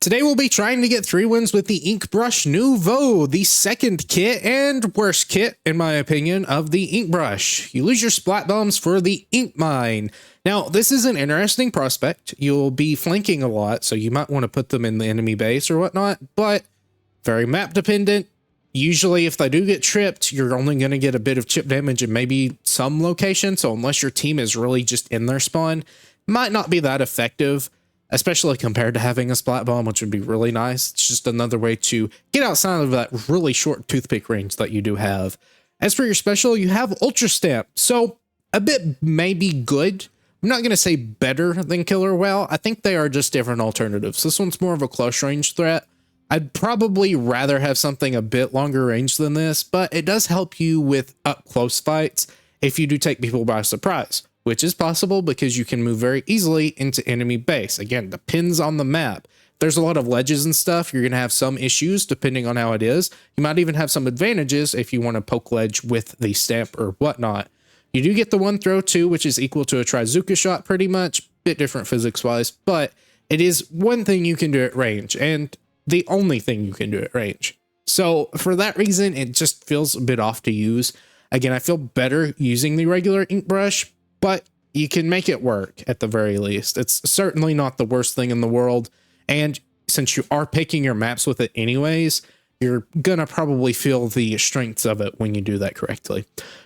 Today we'll be trying to get 3 wins with the Inkbrush Nouveau, the second kit and worst kit, in my opinion, of the Inkbrush. You lose your splat bombs for the ink mine. Now, this is an interesting prospect. You'll be flanking a lot, so you might want to put them in the enemy base or whatnot, but very map dependent. Usually, if they do get tripped, you're only going to get a bit of chip damage in maybe some location, so unless your team is really just in their spawn, might not be that effective. Especially compared to having a splat bomb, which would be really nice. It's just another way to get outside of that really short toothpick range that you do have. As for your special, you have Ultra Stamp. So a bit maybe good. I'm not going to say better than Killer Whale. I think they are just different alternatives. This one's more of a close range threat. I'd probably rather have something a bit longer range than this, but it does help you with up close fights if you do take people by surprise. Which is possible because you can move very easily into enemy base. Again, depends on the map. If there's a lot of ledges and stuff, you're going to have some issues depending on how it is. You might even have some advantages if you want to poke ledge with the stamp or whatnot. You do get the one throw too, which is equal to a Trizuka shot pretty much. Bit different physics-wise, but it is one thing you can do at range and the only thing you can do at range. So for that reason, it just feels a bit off to use. Again, I feel better using the regular Inkbrush, but you can make it work at the very least. It's certainly not the worst thing in the world. And since you are picking your maps with it anyways, you're gonna probably feel the strengths of it when you do that correctly.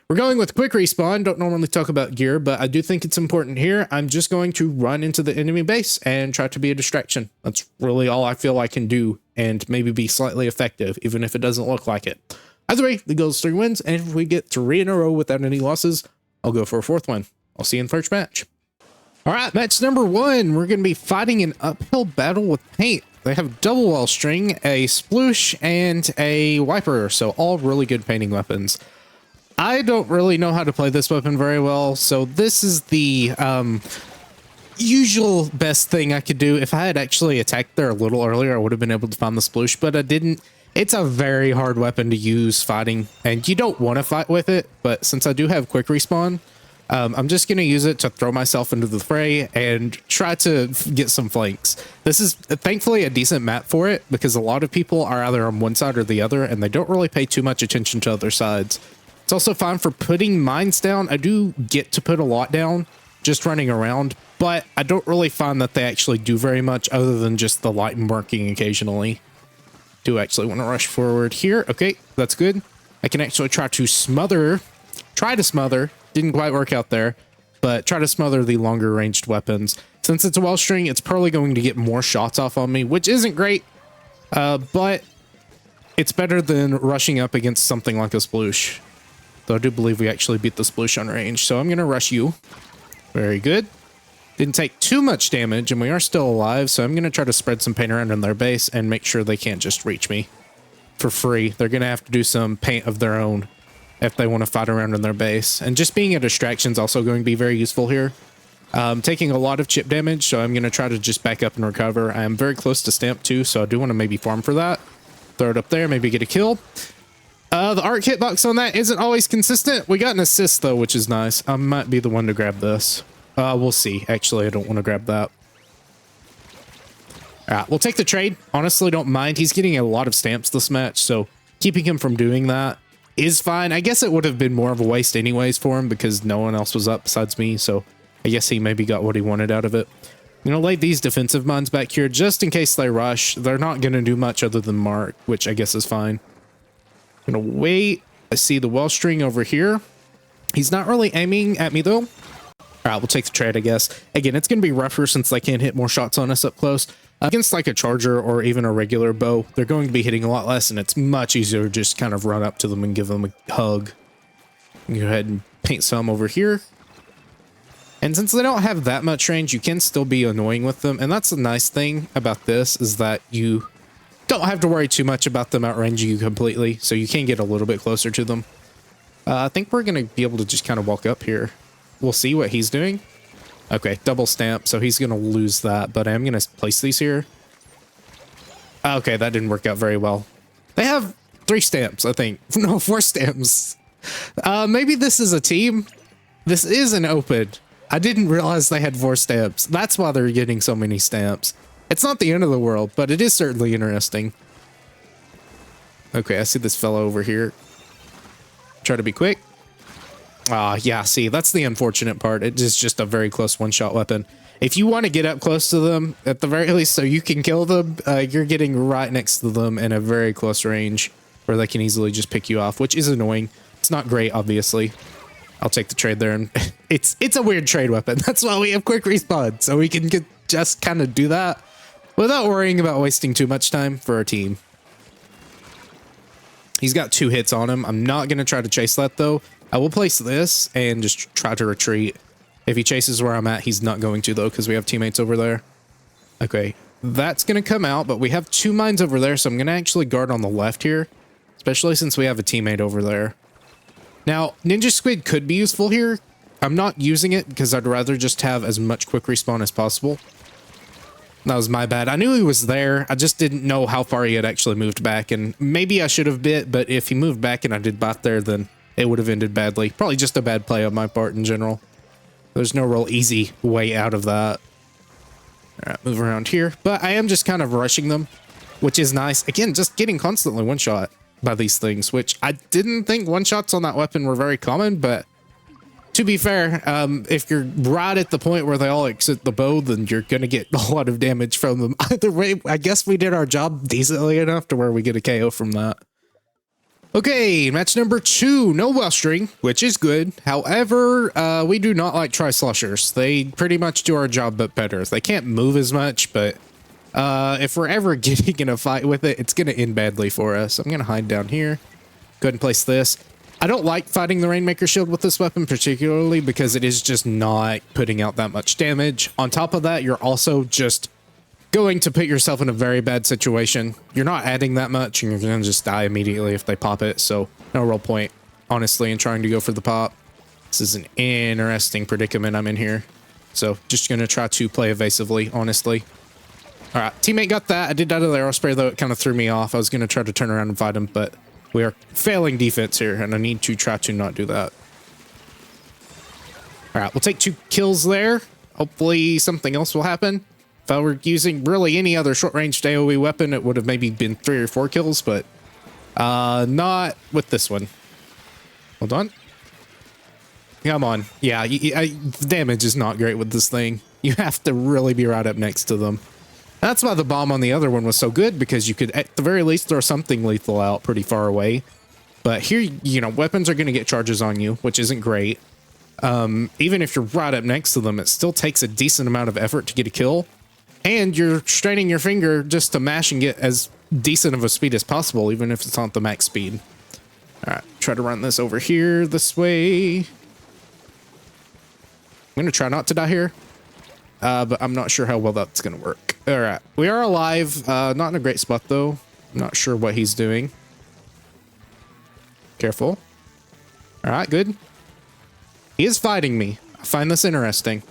We're going with quick respawn. Don't normally talk about gear, but I do think it's important here. I'm just going to run into the enemy base and try to be a distraction. That's really all I feel I can do and maybe be slightly effective, even if it doesn't look like it. Either way, the goal is 3 wins. And if we get 3 in a row without any losses, I'll go for a 4th one. I'll see you in the first match. All right, match number 1. We're going to be fighting an uphill battle with paint. They have double wall string, a sploosh, and a wiper. So all really good painting weapons. I don't really know how to play this weapon very well. So this is the usual best thing I could do. If I had actually attacked there a little earlier, I would have been able to find the sploosh, but I didn't. It's a very hard weapon to use fighting, and you don't want to fight with it. But since I do have quick respawn, I'm just going to use it to throw myself into the fray and try to get some flanks. This is thankfully a decent map for it because a lot of people are either on one side or the other and they don't really pay too much attention to other sides. It's also fine for putting mines down. I do get to put a lot down just running around, but I don't really find that they actually do very much other than just the light and marking occasionally. Do actually want to rush forward here. Okay, that's good. I can actually try to smother. Didn't quite work out there, but try to smother the longer ranged weapons. Since it's a well string, it's probably going to get more shots off on me, which isn't great, but it's better than rushing up against something like a sploosh. Though I do believe we actually beat the sploosh on range, so I'm going to rush you. Very good. Didn't take too much damage, and we are still alive, so I'm going to try to spread some paint around in their base and make sure they can't just reach me for free. They're going to have to do some paint of their own if they want to fight around in their base. And just being a distraction is also going to be very useful here. Taking a lot of chip damage, so I'm going to try to just back up and recover. I am very close to stamp too, so I do want to maybe farm for that. Throw it up there, maybe get a kill. The arc hitbox on that isn't always consistent. We got an assist though, which is nice. I might be the one to grab this. We'll see. Actually, I don't want to grab that. All right, we'll take the trade. Honestly, don't mind. He's getting a lot of stamps this match, so keeping him from doing that is fine. I guess it would have been more of a waste anyways for him because no one else was up besides me, so I guess he maybe got what he wanted out of it. I'm going to lay these defensive mines back here just in case they rush. They're not going to do much other than mark, which I guess is fine. I'm going to wait. I see the well string over here. He's not really aiming at me though. All right, we'll take the trade, I guess. Again, it's going to be rougher since they can't hit more shots on us up close. Against like a charger or even a regular bow, they're going to be hitting a lot less, and it's much easier to just kind of run up to them and give them a hug. Go ahead and paint some over here. And since they don't have that much range, you can still be annoying with them. And that's the nice thing about this is that you don't have to worry too much about them outranging you completely, so you can get a little bit closer to them. I think we're going to be able to just kind of walk up here. We'll see what he's doing. Okay, double stamp, so he's going to lose that, but I'm going to place these here. Okay, that didn't work out very well. They have 3 stamps, I think. No, 4 stamps. Maybe this is a team. This is an open. I didn't realize they had 4 stamps. That's why they're getting so many stamps. It's not the end of the world, but it is certainly interesting. Okay, I see this fellow over here. Try to be quick. Yeah, see, that's the unfortunate part. It is just a very close one-shot weapon. If you want to get up close to them, at the very least, so you can kill them, you're getting right next to them in a very close range where they can easily just pick you off, which is annoying. It's not great, obviously. I'll take the trade there, and it's a weird trade weapon. That's why we have quick respawn, so we can just kind of do that without worrying about wasting too much time for our team. He's got 2 hits on him. I'm not going to try to chase that, though. I will place this and just try to retreat. If he chases where I'm at, he's not going to, though, because we have teammates over there. Okay, that's going to come out, but we have 2 mines over there, so I'm going to actually guard on the left here, especially since we have a teammate over there. Now, Ninja Squid could be useful here. I'm not using it because I'd rather just have as much quick respawn as possible. That was my bad. I knew he was there. I just didn't know how far he had actually moved back, and maybe I should have bit, but if he moved back and I did bot there, then it would have ended badly. Probably just a bad play on my part in general. There's no real easy way out of that. All right, move around here. But I am just kind of rushing them, which is nice. Again, just getting constantly one-shot by these things, which I didn't think one-shots on that weapon were very common, but to be fair, if you're right at the point where they all exit the bow, then you're going to get a lot of damage from them. Either way, I guess we did our job decently enough to where we get a KO from that. Okay, match number 2, no well string, which is good. However, we do not like tri-sloshers. They pretty much do our job, but better. They can't move as much, but if we're ever getting in a fight with it, it's going to end badly for us. I'm going to hide down here. Go ahead and place this. I don't like fighting the Rainmaker Shield with this weapon particularly because it is just not putting out that much damage. On top of that, you're also just going to put yourself in a very bad situation. You're not adding that much and you're going to just die immediately if they pop it. So no real point, honestly, in trying to go for the pop. This is an interesting predicament I'm in here. So just going to try to play evasively, honestly. All right, teammate got that. I did that with the arrow spray, though. It kind of threw me off. I was going to try to turn around and fight him, but we are failing defense here, and I need to try to not do that. All right, we'll take 2 kills there. Hopefully something else will happen. If I were using really any other short-range AoE weapon, it would have maybe been 3 or 4 kills, but not with this one. Hold on. Come on. Yeah, the damage is not great with this thing. You have to really be right up next to them. That's why the bomb on the other one was so good, because you could, at the very least, throw something lethal out pretty far away. But here, you know, weapons are going to get charges on you, which isn't great. Even if you're right up next to them, it still takes a decent amount of effort to get a kill. And you're straining your finger just to mash and get as decent of a speed as possible, even if it's not the max speed. All right, try to run this over here, this way. I'm going to try not to die here. But I'm not sure how well that's going to work. All right, we are alive. Not in a great spot, though. I'm not sure what he's doing. Careful. All right, good. He is fighting me. I find this interesting.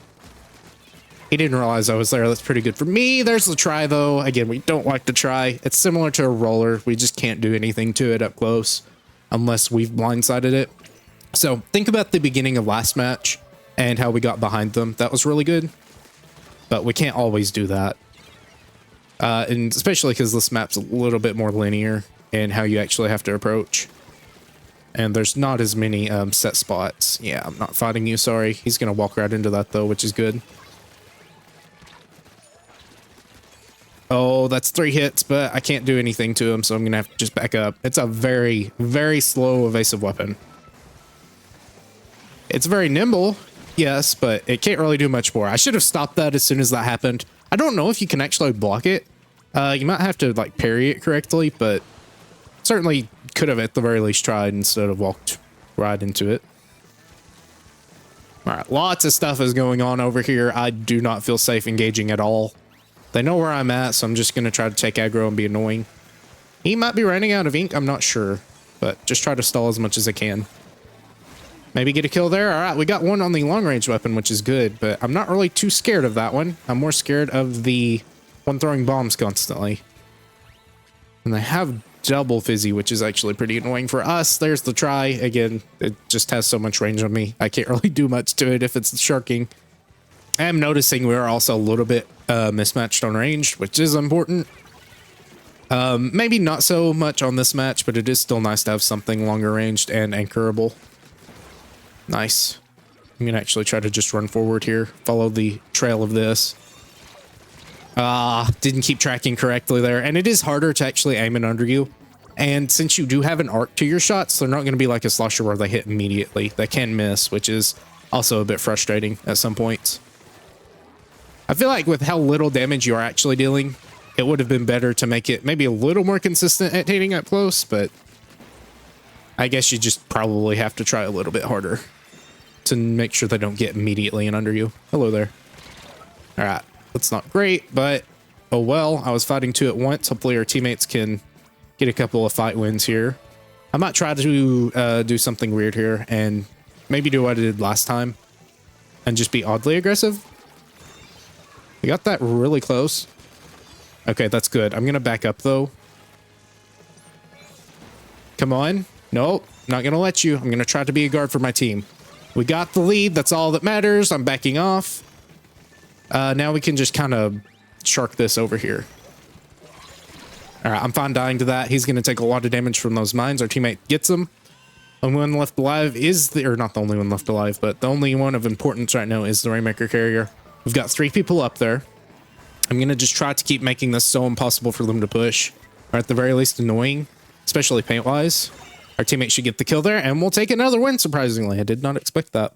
He didn't realize I was there. That's pretty good for me. There's the try, though. Again, we don't like to try. It's similar to a roller. We just can't do anything to it up close unless we've blindsided it. So think about the beginning of last match and how we got behind them. That was really good. But we can't always do that. And especially because this map's a little bit more linear in how you actually have to approach. And there's not as many set spots. Yeah, I'm not fighting you, sorry. He's going to walk right into that, though, which is good. Oh, that's 3 hits, but I can't do anything to him, so I'm going to have to just back up. It's a very, very slow evasive weapon. It's very nimble, yes, but it can't really do much more. I should have stopped that as soon as that happened. I don't know if you can actually block it. You might have to, like, parry it correctly, but certainly could have at the very least tried instead of walked right into it. All right, lots of stuff is going on over here. I do not feel safe engaging at all. They know where I'm at, so I'm just going to try to take aggro and be annoying. He might be running out of ink, I'm not sure, but just try to stall as much as I can. Maybe get a kill there. All right, we got one on the long-range weapon, which is good, but I'm not really too scared of that one. I'm more scared of the one throwing bombs constantly. And they have double fizzy, which is actually pretty annoying for us. There's the try. Again, it just has so much range on me. I can't really do much to it if it's sharking. I am noticing we are also a little bit mismatched on range, which is important. Maybe not so much on this match, but it is still nice to have something longer ranged and anchorable. Nice. I'm gonna actually try to just run forward here, follow the trail of this. Didn't keep tracking correctly there, and it is harder to actually aim it under you. And since you do have an arc to your shots, they're not going to be like a slosher where they hit immediately. They can miss, which is also a bit frustrating at some points. I feel like with how little damage you are actually dealing, it would have been better to make it maybe a little more consistent at hitting up close, but I guess you just probably have to try a little bit harder to make sure they don't get immediately in under you. Hello there. All right. That's not great, but oh well. I was fighting two at once. Hopefully our teammates can get a couple of fight wins here. I might try to do something weird here and maybe do what I did last time and just be oddly aggressive. We got that really close. Okay, that's good. I'm going to back up, though. Come on. Nope, not going to let you. I'm going to try to be a guard for my team. We got the lead. That's all that matters. I'm backing off. Now we can just kind of shark this over here. All right, I'm fine dying to that. He's going to take a lot of damage from those mines. Our teammate gets them. The only one left alive is the, or not the only one left alive, but the only one of importance right now is the Rainmaker carrier. We've got 3 people up there. I'm going to just try to keep making this so impossible for them to push, or at the very least annoying, especially paint-wise. Our teammate should get the kill there, and we'll take another win, surprisingly. I did not expect that.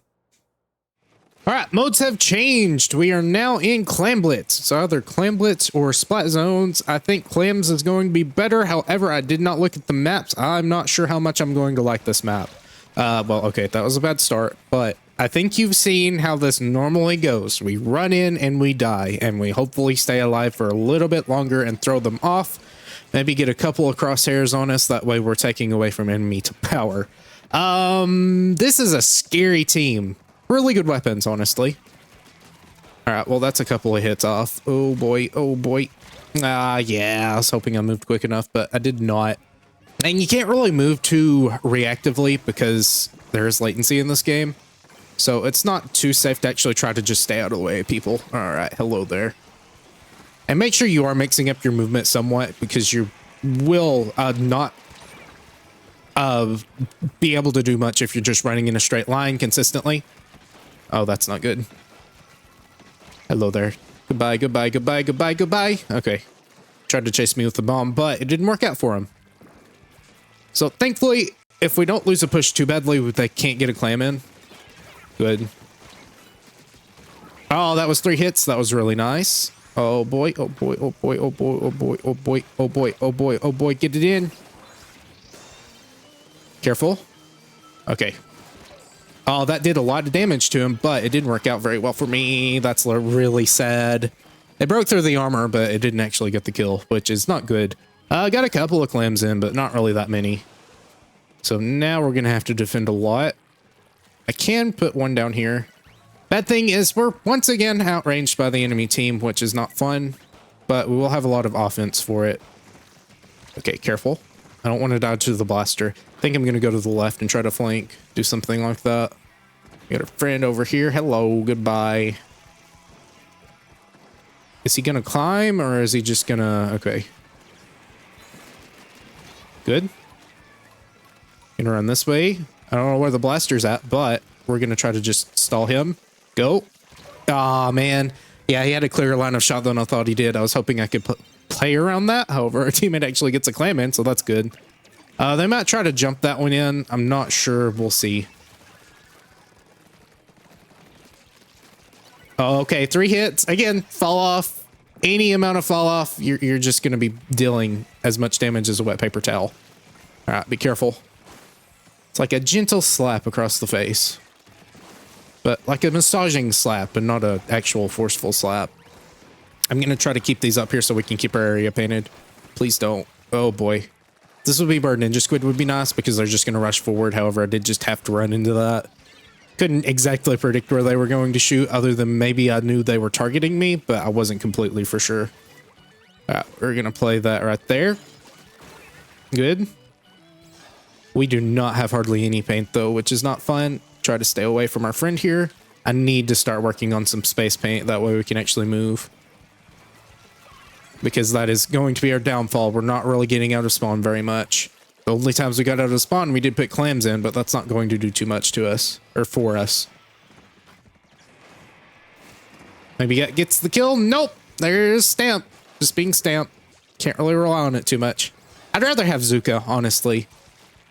All right, modes have changed. We are now in Clam Blitz. So either Clam Blitz or Splat Zones. I think Clams is going to be better. However, I did not look at the maps. I'm not sure how much I'm going to like this map. Well, okay, that was a bad start, but I think you've seen how this normally goes. We run in and we die, and we hopefully stay alive for a little bit longer and throw them off. Maybe get a couple of crosshairs on us. That way we're taking away from enemy to power. This is a scary team. Really good weapons, honestly. All right, well, that's a couple of hits off. Oh, boy. Oh, boy. Yeah, I was hoping I moved quick enough, but I did not. And you can't really move too reactively because there is latency in this game. So it's not too safe to actually try to just stay out of the way of people. All right, hello there. And make sure you are mixing up your movement somewhat because you will not be able to do much if you're just running in a straight line consistently. Oh, that's not good. Hello there. Goodbye, goodbye, goodbye, goodbye, goodbye. Okay. Tried to chase me with the bomb, but it didn't work out for him. So thankfully, if we don't lose a push too badly, they can't get a clam in. Good. Oh, that was 3 hits. That was really nice. Oh boy, oh boy, oh boy, oh boy, oh boy, oh boy, oh boy, oh boy, oh boy, get it in. Careful. Okay. Oh, that did a lot of damage to him, but it didn't work out very well for me. That's really sad. It broke through the armor, but it didn't actually get the kill, which is not good. Got a couple of clams in, but not really that many. So now we're going to have to defend a lot. I can put one down here. Bad thing is we're once again outranged by the enemy team, which is not fun, but we will have a lot of offense for it. Okay, careful. I don't want to dodge to the blaster. I think I'm going to go to the left and try to flank, do something like that. Got a friend over here. Hello, goodbye. Is he going to climb or is he just going to... Okay. Good. Gonna run this way. I don't know where the blaster's at, but we're going to try to just stall him. Go. Aw, man. Yeah, he had a clearer line of shot than I thought he did. I was hoping I could play around that. However, our teammate actually gets a clam in, so that's good. They might try to jump that one in. I'm not sure. We'll see. Oh, okay, 3 hits. Again, fall off. Any amount of fall off, you're just going to be dealing as much damage as a wet paper towel. All right, be careful. It's like a gentle slap across the face. But like a massaging slap, but not an actual forceful slap. I'm going to try to keep these up here so we can keep our area painted. Please don't. Oh, boy. This would be Bird Ninja Squid would be nice because they're just going to rush forward. However, I did just have to run into that. Couldn't exactly predict where they were going to shoot other than maybe I knew they were targeting me, but I wasn't completely for sure. All right, we're going to play that right there. Good. We do not have hardly any paint though, which is not fun. Try to stay away from our friend here. I need to start working on some space paint. That way we can actually move. Because that is going to be our downfall. We're not really getting out of spawn very much. The only times we got out of spawn, we did put clams in, but that's not going to do too much to us. Or for us. Maybe gets the kill. Nope. There's Stamp. Just being Stamp. Can't really rely on it too much. I'd rather have Zuka, honestly.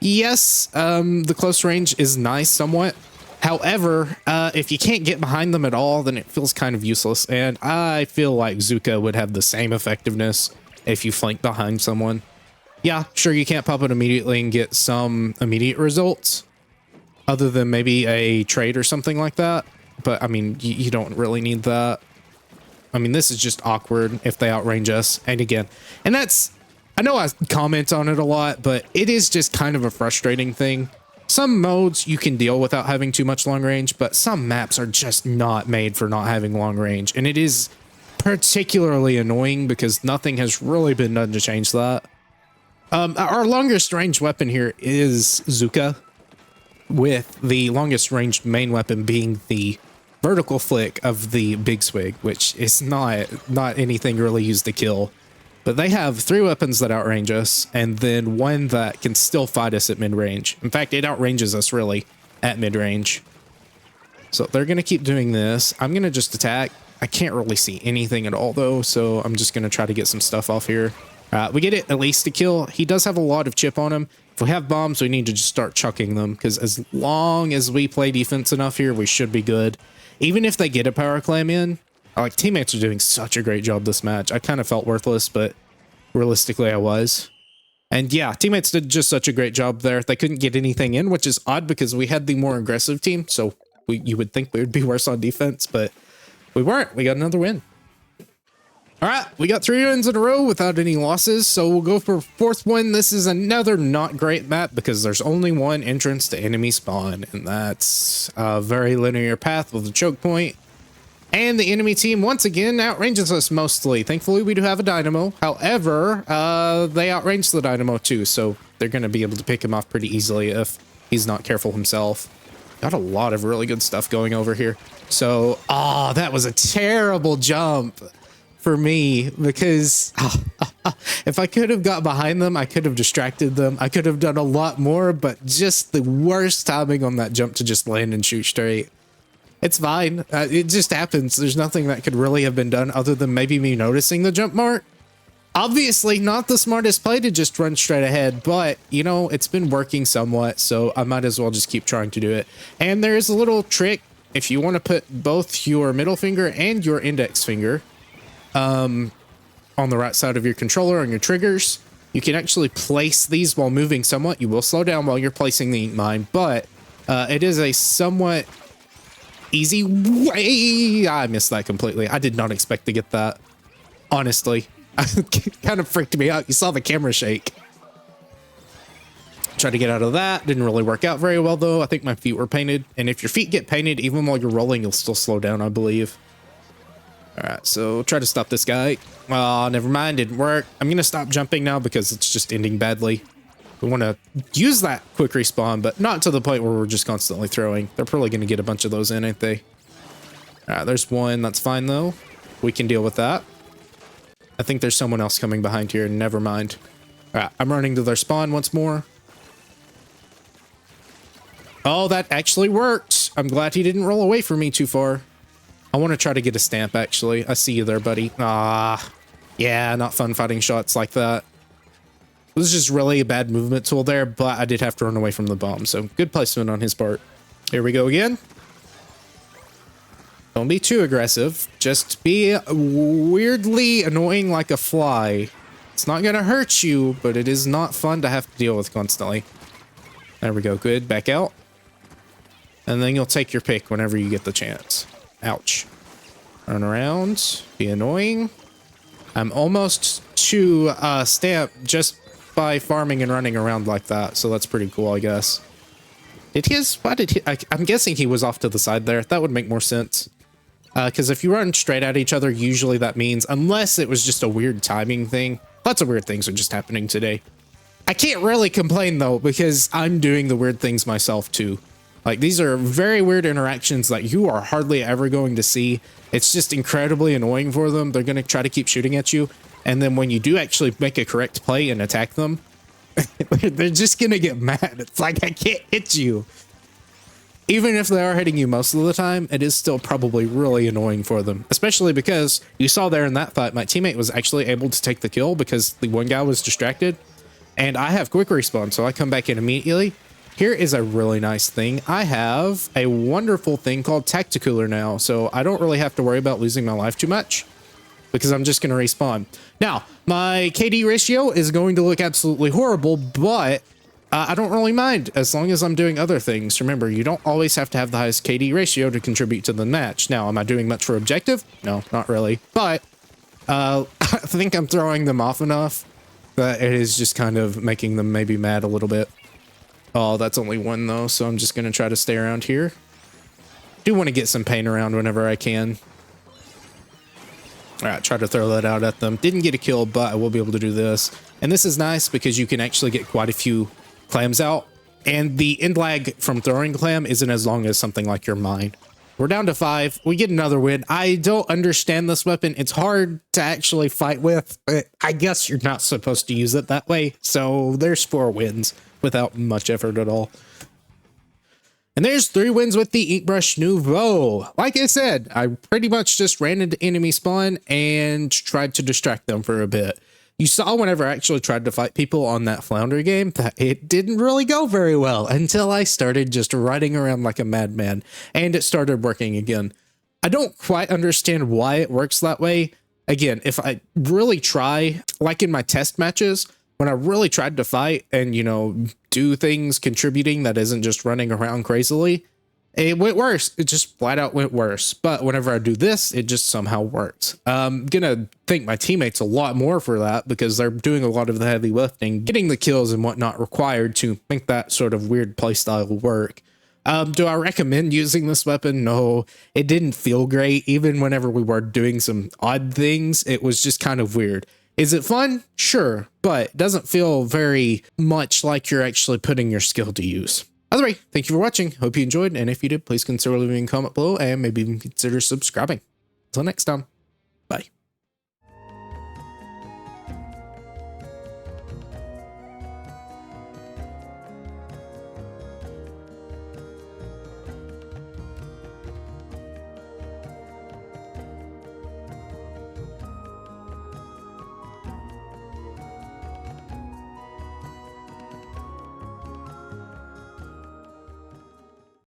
Yes, the close range is nice somewhat. However, if you can't get behind them at all, then it feels kind of useless. And I feel like Zuka would have the same effectiveness if you flank behind someone. Yeah, sure, you can't pop it immediately and get some immediate results. Other than maybe a trade or something like that. But, I mean, you don't really need that. I mean, this is just awkward if they outrange us. And again, and that's... I know I comment on it a lot, but it is just kind of a frustrating thing. Some modes you can deal without having too much long range, but some maps are just not made for not having long range. And it is particularly annoying because nothing has really been done to change that. Our longest range weapon here is Zuka, with the longest range main weapon being the vertical flick of the big swig, which is not anything really used to kill. But they have 3 weapons that outrange us, and then 1 that can still fight us at mid-range. In fact, it outranges us, really, at mid-range. So they're going to keep doing this. I'm going to just attack. I can't really see anything at all, though, so I'm just going to try to get some stuff off here. We get it at least a kill. He does have a lot of chip on him. If we have bombs, we need to just start chucking them, because as long as we play defense enough here, we should be good. Even if they get a power clam in, like, teammates are doing such a great job this match. I kind of felt worthless, but realistically I was. And yeah, teammates did just such a great job there. They couldn't get anything in, which is odd because we had the more aggressive team. So you would think we would be worse on defense, but we weren't. We got another win. All right, we got 3 wins in a row without any losses. So we'll go for 4th win. This is another not great map because there's only 1 entrance to enemy spawn. And that's a very linear path with a choke point. And the enemy team, once again, outranges us mostly. Thankfully, we do have a dynamo. However, they outrange the dynamo too, so they're going to be able to pick him off pretty easily if he's not careful himself. Got a lot of really good stuff going over here. So, that was a terrible jump for me because if I could have got behind them, I could have distracted them. I could have done a lot more, but just the worst timing on that jump to just land and shoot straight. It's fine. It just happens. There's nothing that could really have been done other than maybe me noticing the jump mark. Obviously, not the smartest play to just run straight ahead, but, you know, it's been working somewhat, so I might as well just keep trying to do it. And there's a little trick. If you want to put both your middle finger and your index finger on the right side of your controller on your triggers, you can actually place these while moving somewhat. You will slow down while you're placing the ink mine, but it is a somewhat easy way. I missed that completely. I did not expect to get that. Honestly, it kind of freaked me out. You saw the camera shake. Tried to get out of that. Didn't really work out very well, though. I think my feet were painted. And if your feet get painted, even while you're rolling, you'll still slow down, I believe. All right, so try to stop this guy. Oh, never mind. Didn't work. I'm going to stop jumping now because it's just ending badly. We want to use that quick respawn, but not to the point where we're just constantly throwing. They're probably going to get a bunch of those in, ain't they? All right, there's one. That's fine, though. We can deal with that. I think there's someone else coming behind here. Never mind. All right, I'm running to their spawn once more. Oh, that actually worked. I'm glad he didn't roll away from me too far. I want to try to get a stamp, actually. I see you there, buddy. Yeah, not fun fighting shots like that. It was just really a bad movement tool there, but I did have to run away from the bomb, so good placement on his part. Here we go again. Don't be too aggressive. Just be weirdly annoying like a fly. It's not going to hurt you, but it is not fun to have to deal with constantly. There we go. Good. Back out. And then you'll take your pick whenever you get the chance. Ouch. Run around. Be annoying. I'm almost to stamp just by farming and running around like that, so that's pretty cool, I guess. I'm guessing he was off to the side there. That would make more sense. Because if you run straight at each other, usually that means, unless it was just a weird timing thing. Lots of weird things are just happening today. I can't really complain, though, because I'm doing the weird things myself, too. Like, these are very weird interactions that you are hardly ever going to see. It's just incredibly annoying for them. They're going to try to keep shooting at you. And then when you do actually make a correct play and attack them, they're just going to get mad. It's like, I can't hit you. Even if they are hitting you most of the time, it is still probably really annoying for them. Especially because you saw there in that fight, my teammate was actually able to take the kill because the one guy was distracted. And I have quick respawn, so I come back in immediately. Here is a really nice thing. I have a wonderful thing called Tacticooler now, so I don't really have to worry about losing my life too much because I'm just going to respawn. Now, my KD ratio is going to look absolutely horrible, but I don't really mind as long as I'm doing other things. Remember, you don't always have to have the highest KD ratio to contribute to the match. Now, am I doing much for objective? No, not really. But I think I'm throwing them off enough that it is just kind of making them maybe mad a little bit. Oh, that's only one though, so I'm just going to try to stay around here. Do want to get some paint around whenever I can. All right, try to throw that out at them. Didn't get a kill, but I will be able to do this. And this is nice because you can actually get quite a few clams out. And the end lag from throwing clam isn't as long as something like your mine. We're down to 5. We get another win. I don't understand this weapon. It's hard to actually fight with, but I guess you're not supposed to use it that way. So there's 4 wins without much effort at all. And there's 3 wins with the Inkbrush Nouveau. Like I said, I pretty much just ran into enemy spawn and tried to distract them for a bit. You saw whenever I actually tried to fight people on that Flounder game that it didn't really go very well until I started just riding around like a madman and it started working again. I don't quite understand why it works that way. Again, if I really try, like in my test matches, when I really tried to fight and, you know, do things contributing that isn't just running around crazily, it went worse. It just flat out went worse. But whenever I do this, it just somehow works. I'm gonna thank my teammates a lot more for that because they're doing a lot of the heavy lifting, getting the kills and whatnot required to make that sort of weird playstyle work. Do I recommend using this weapon? No, it didn't feel great. Even whenever we were doing some odd things, it was just kind of weird. Is it fun? Sure, but it doesn't feel very much like you're actually putting your skill to use. Either way, thank you for watching. Hope you enjoyed, and if you did, please consider leaving a comment below and maybe even consider subscribing. Until next time.